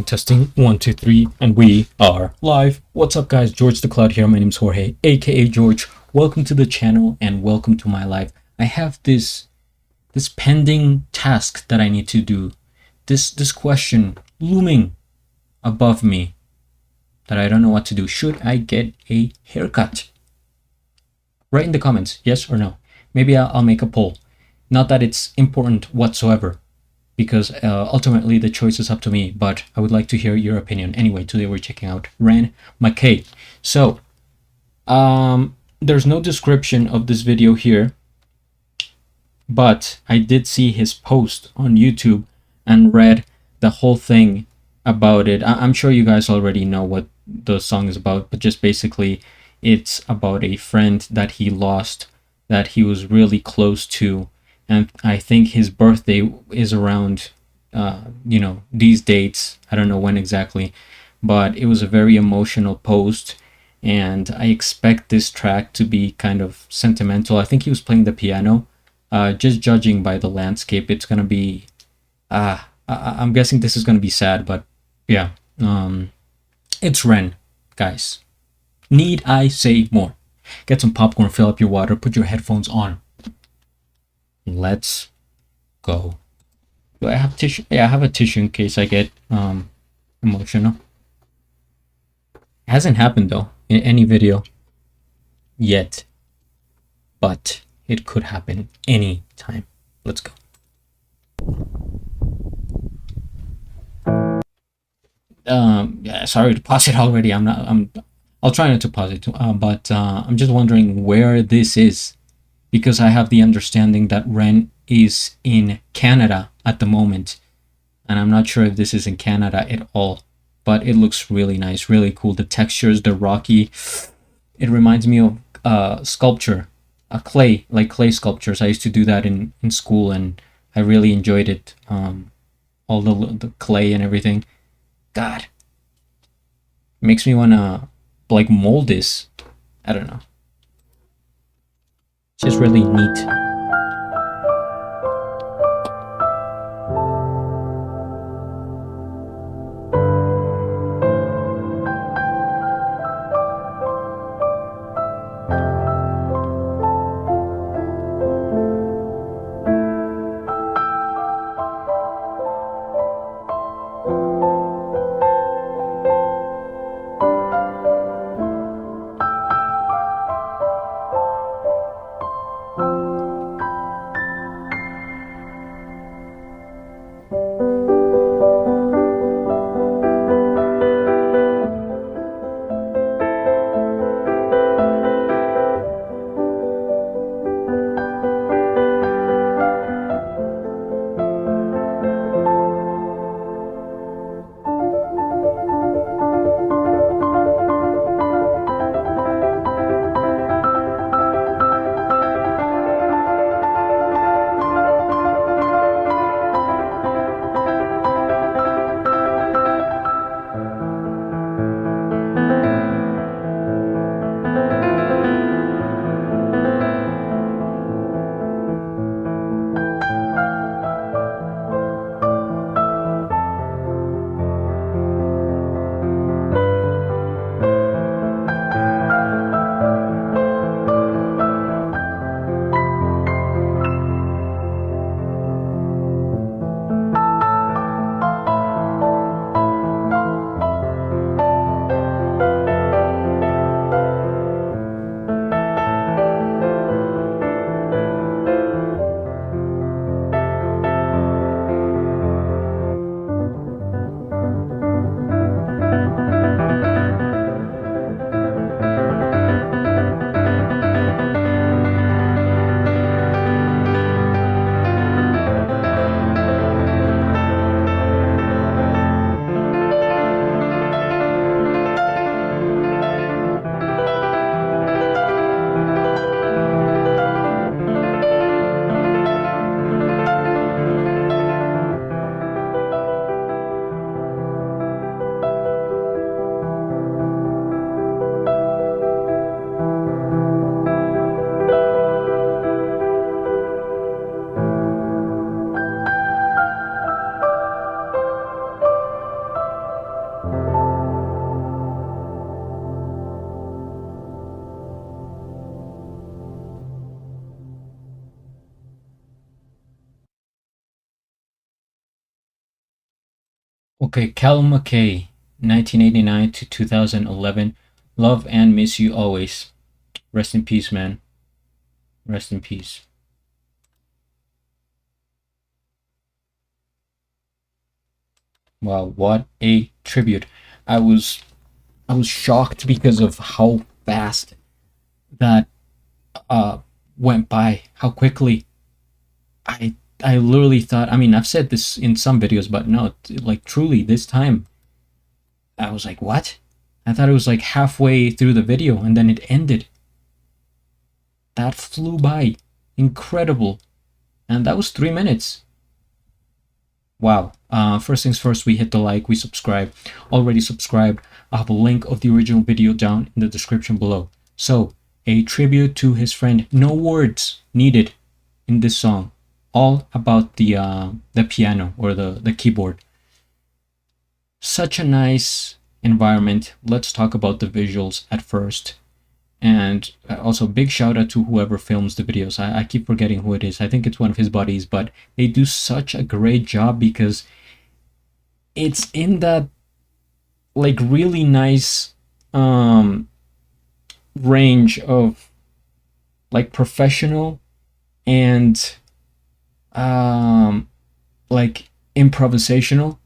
Testing. 1, 2, 3, and we are live. What's up, guys? George the Cloud here. My name's Jorge, aka George. Welcome to the channel and welcome to my life. I have this pending task that I need to do. This question looming above me that I don't know what to do. Should I get a haircut? Write in the comments, yes or no. Maybe I'll make a poll. Not that it's important whatsoever, because ultimately the choice is up to me, but I would like to hear your opinion. Anyway, today we're checking out Mackay. So, there's no description of this video here, but I did see his post on YouTube and read the whole thing about it. I'm sure you guys already know what the song is about, but just basically it's about a friend that he lost, that he was really close to, and I think his birthday is around these dates. I don't know when exactly, but it was a very emotional post, and I expect this track to be kind of sentimental. I think he was playing the piano. Just judging by the landscape, it's gonna be I'm guessing this is gonna be sad, but yeah. It's Ren, guys. Need I say more? Get some popcorn, fill up your water, put your headphones on. Let's go. Do I have tissue? Yeah, I have a tissue in case I get emotional. It hasn't happened though in any video yet, but it could happen any time. Let's go. Yeah, sorry to pause it already. I'll try not to pause it, but I'm just wondering where this is, because I have the understanding that Ren is in Canada at the moment, and I'm not sure if this is in Canada at all, but it looks really nice, really cool. The textures, the rocky, it reminds me of sculpture, clay sculptures. I used to do that in school, and I really enjoyed it. All the clay and everything. God, makes me wanna like mold this. I don't know. It's just really neat. Okay, Cal Mackay, 1989 to 2011. Love and miss you always. Rest in peace, man. Rest in peace. Wow, what a tribute. I was I was shocked because of how fast that uh went by, how quickly. I I literally thought, I mean, I've said this in some videos, but no, like truly this time I was like, what? I thought it was like halfway through the video and then it ended. That flew by. Incredible. And that was 3 minutes. Wow. First things first, we hit the like, we subscribe. Already subscribed. I have a link of the original video down in the description below. So, a tribute to his friend. No words needed in this song. All about the piano or the keyboard. Such a nice environment. Let's talk about the visuals at first. And also, big shout out to whoever films the videos. I keep forgetting who it is. I think it's one of his buddies, but they do such a great job because it's in that like really nice range of like professional and like improvisational.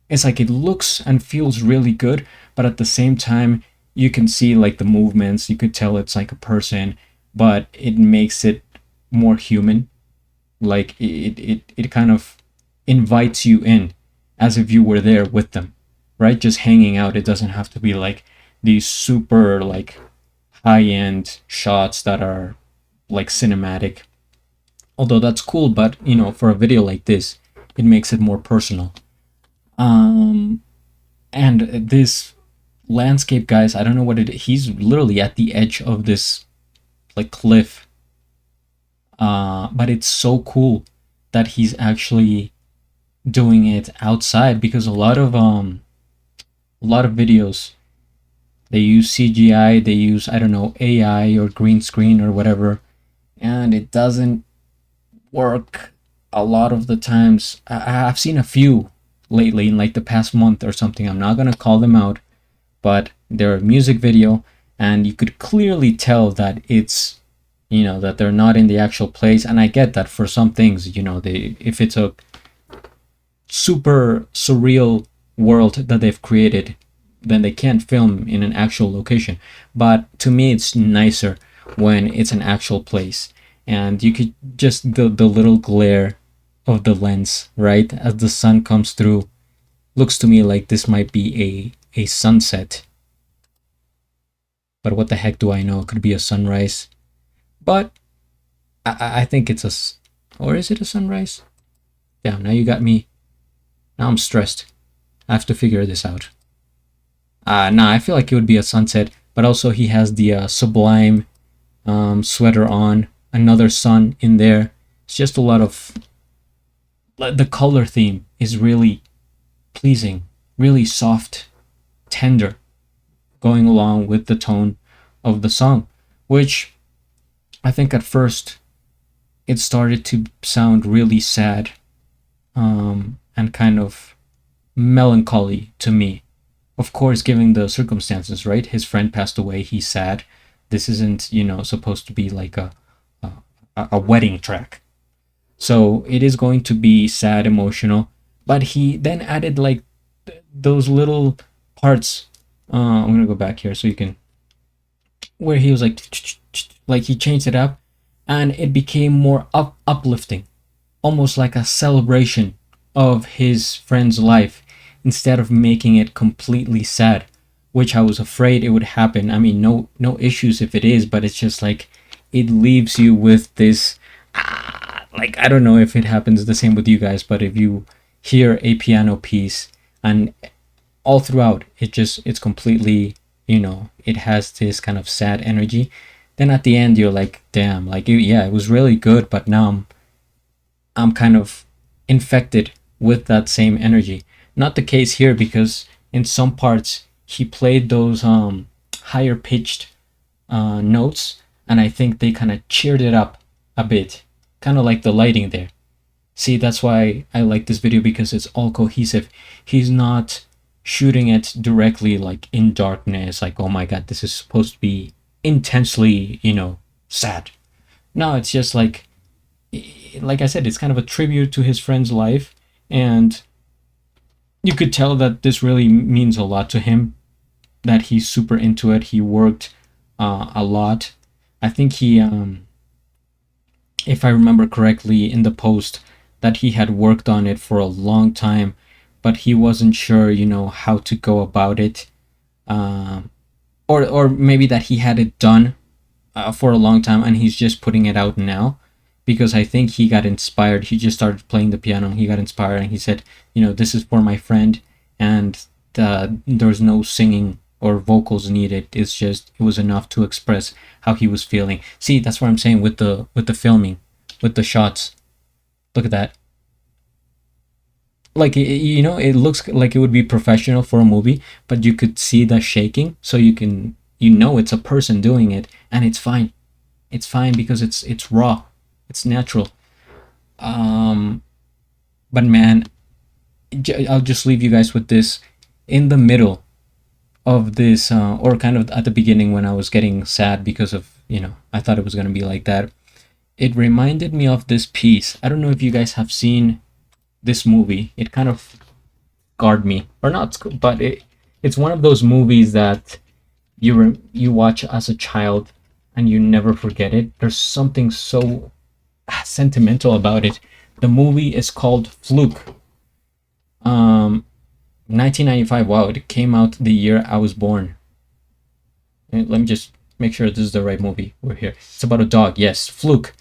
It's like it looks and feels really good, but at the same time you can see like the movements, you could tell it's like a person, but it makes it more human. Like it kind of invites you in as if you were there with them, right? Just hanging out. It doesn't have to be like these super like high end shots that are like cinematic. Although that's cool, but you know, for a video like this, it makes it more personal. Um, and this landscape, guys, I don't know what it is. He's literally at the edge of this like cliff. But it's so cool that he's actually doing it outside because a lot of videos they use CGI, they use, I don't know, AI or green screen or whatever, and it doesn't work a lot of the times. I've seen a few lately in like the past month or something. I'm not gonna call them out, but they're a music video, and you could clearly tell that it's, you know, that they're not in the actual place. And I get that for some things, you know, they, if it's a super surreal world that they've created, then they can't film in an actual location. But to me, it's nicer when it's an actual place, and you could just the little glare of the lens, right, as the sun comes through, looks to me like this might be a sunset. But what the heck do I know? It could be a sunrise. But I think it's or is it a sunrise? Damn, now you got me. Now I'm stressed. I have to figure this out. Nah, I feel like it would be a sunset. But also he has the Sublime sweater on. Another sun in there. It's just a lot of... The color theme is really pleasing. Really soft, tender. Going along with the tone of the song. Which I think at first it started to sound really sad and kind of melancholy to me. Of course, given the circumstances, right? His friend passed away. He's sad. This isn't, you know, supposed to be like a, a wedding track. So it is going to be sad, emotional. But he then added like those little parts. I'm gonna go back here so you can, where he was like he changed it up, and it became more uplifting, almost like a celebration of his friend's life instead of making it completely sad, which I was afraid it would happen. I mean, no issues if it is, but it's just like it leaves you with this like, I don't know if it happens the same with you guys, but if you hear a piano piece and all throughout it's completely, you know, it has this kind of sad energy, then at the end you're like, damn, like yeah, it was really good, but now I'm kind of infected with that same energy. Not the case here, because in some parts he played those higher pitched notes, and I think they kind of cheered it up a bit, kind of like the lighting there. See, that's why I like this video, because it's all cohesive. He's not shooting it directly like in darkness, like, oh my god, this is supposed to be intensely, sad. No, it's just like I said, it's kind of a tribute to his friend's life, and you could tell that this really means a lot to him, that he's super into it. He worked a lot. I think he, if I remember correctly, in the post, that he had worked on it for a long time, but he wasn't sure, how to go about it, um, or maybe that he had it done for a long time and he's just putting it out now, because I think he got inspired. He just started playing the piano. He got inspired and he said, this is for my friend, and there's no singing or vocals needed. It was enough to express how he was feeling. See, that's what I'm saying with the filming, with the shots. Look at that. Like, it looks like it would be professional for a movie, but you could see the shaking, so it's a person doing it, and it's fine. It's fine because it's raw, it's natural. um but man, I'll just leave you guys with this. In the middle of this, or kind of at the beginning, when I was getting sad because of, I thought it was going to be like that, it reminded me of this piece. I don't know if you guys have seen this movie. It kind of scarred me, or not, but it's one of those movies that you watch as a child and you never forget it. There's something so sentimental about it. The movie is called Fluke. 1995. Wow, it came out the year I was born. Let me just make sure this is the right movie. We're here. It's about a dog. Yes, Fluke.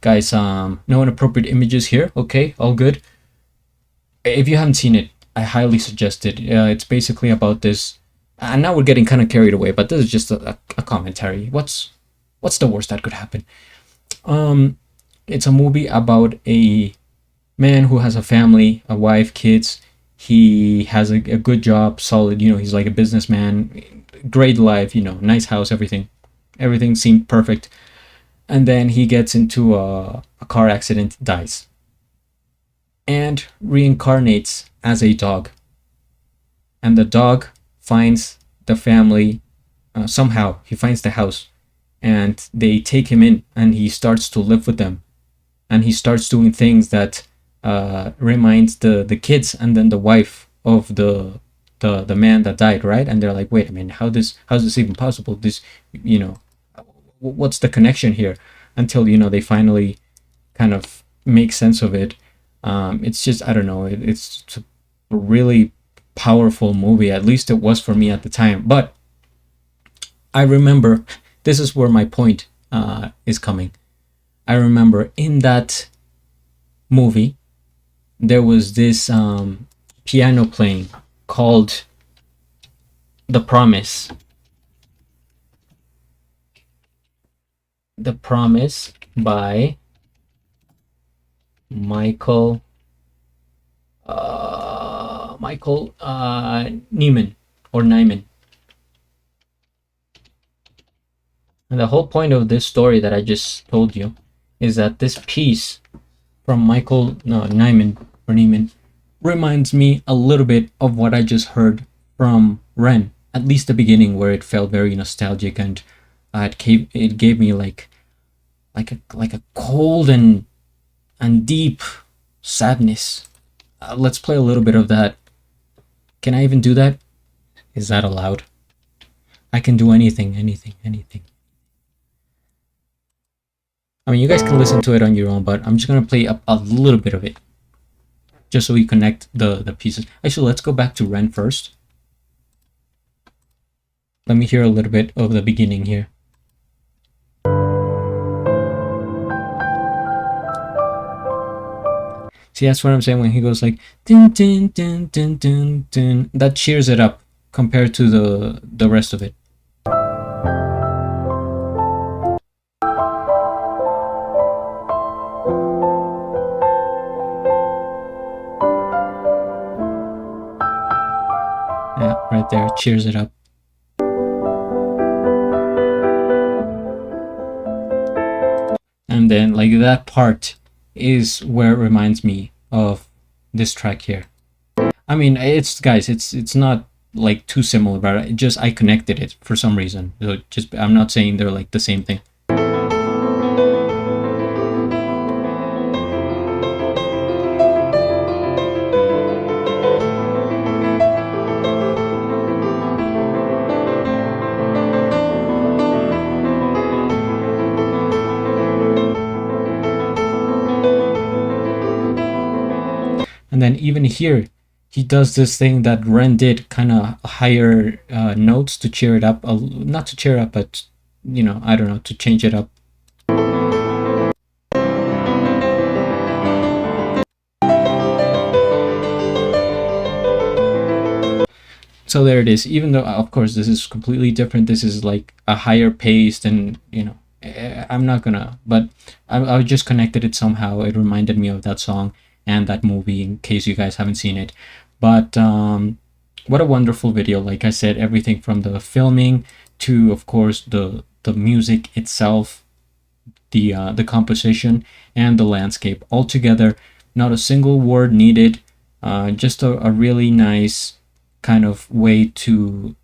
Guys, no inappropriate images here. Okay, all good. If you haven't seen it, I highly suggest it. It's basically about this, and now we're getting kind of carried away, but this is just a commentary. What's the worst that could happen? It's a movie about a man who has a family, a wife, kids. He has a good job, solid. He's like a businessman, great life. Nice house, everything seemed perfect. And then he gets into a car accident, dies, and reincarnates as a dog. And the dog finds the family, somehow. He finds the house, and they take him in, and he starts to live with them, and he starts doing things that reminds the kids and then the wife of the man that died, right? And they're like, wait a minute, how's this even possible? This, what's the connection here? Until they finally kind of make sense of it. It's just, I don't know, it's a really powerful movie. At least it was for me at the time. But I remember, this is where my point is coming. I remember in that movie there was this piano playing called The Promise. The Promise by Michael Nyman, or Nyman. And the whole point of this story that I just told you is that this piece from Michael Nyman, or Neiman, reminds me a little bit of what I just heard from Ren. At least the beginning, where it felt very nostalgic, and it gave me like a cold and deep sadness. Let's play a little bit of that. Can I even do that? Is that allowed? I can do anything. I mean, you guys can listen to it on your own, but I'm just gonna play a little bit of it, just so we connect the pieces. Actually, let's go back to Ren first. Let me hear a little bit of the beginning here. See, that's what I'm saying when he goes like dun dun dun dun dun dun. That cheers it up compared to the rest of it. Yeah, right there, cheers it up. And then like that part is where it reminds me of this track here. I mean, it's guys, it's not like too similar, but it just I connected it for some reason. So just I'm not saying they're like the same thing. And then even here, he does this thing that Ren did, kind of higher notes to cheer it up, not to cheer up, but you know, I don't know, to change it up. So there it is. Even though, of course, this is completely different. This is like a higher paced, and you know, I'm not gonna, but I just connected it somehow. It reminded me of that song and that movie, in case you guys haven't seen it. But what a wonderful video! Like I said, everything from the filming to, of course, the music itself, the composition, and the landscape all together. Not a single word needed. Just a really nice kind of way to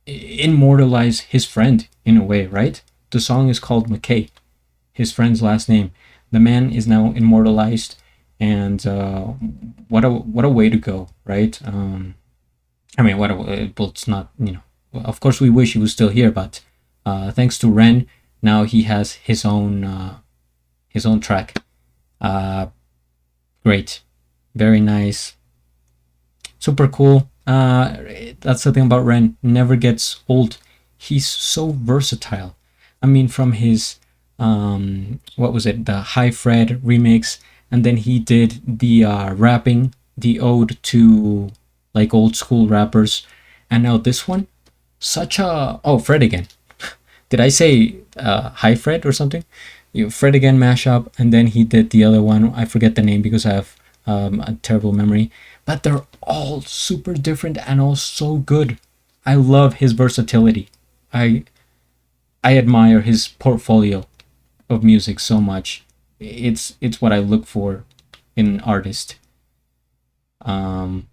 immortalize his friend in a way, right? The song is called Mackay, his friend's last name. The man is now immortalized, and what a way to go, right? I mean, well, it's not, you know. Of course, we wish he was still here, but thanks to Ren, now he has his own track. Great, very nice. Super cool. That's the thing about Ren. Never gets old. He's so versatile. I mean, from his what was it? The High Fred remix, and then he did the rapping, the ode to like old school rappers, and now this one, such a Fred again. Did I say High Fred or something? Fred again mashup, and then he did the other one. I forget the name because I have a terrible memory, but they're all super different and all so good. I love his versatility. I admire his portfolio of music so much. It's what I look for in an artist. And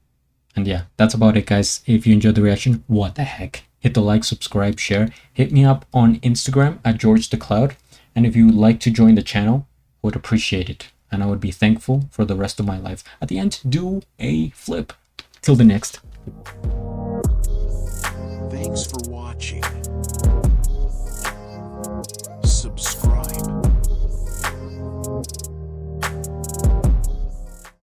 yeah, that's about it, guys. If you enjoyed the reaction, what the heck? Hit the like, subscribe, share. Hit me up on Instagram at George the Cloud. And if you would like to join the channel, I would appreciate it. And I would be thankful for the rest of my life. At the end, do a flip. Till the next.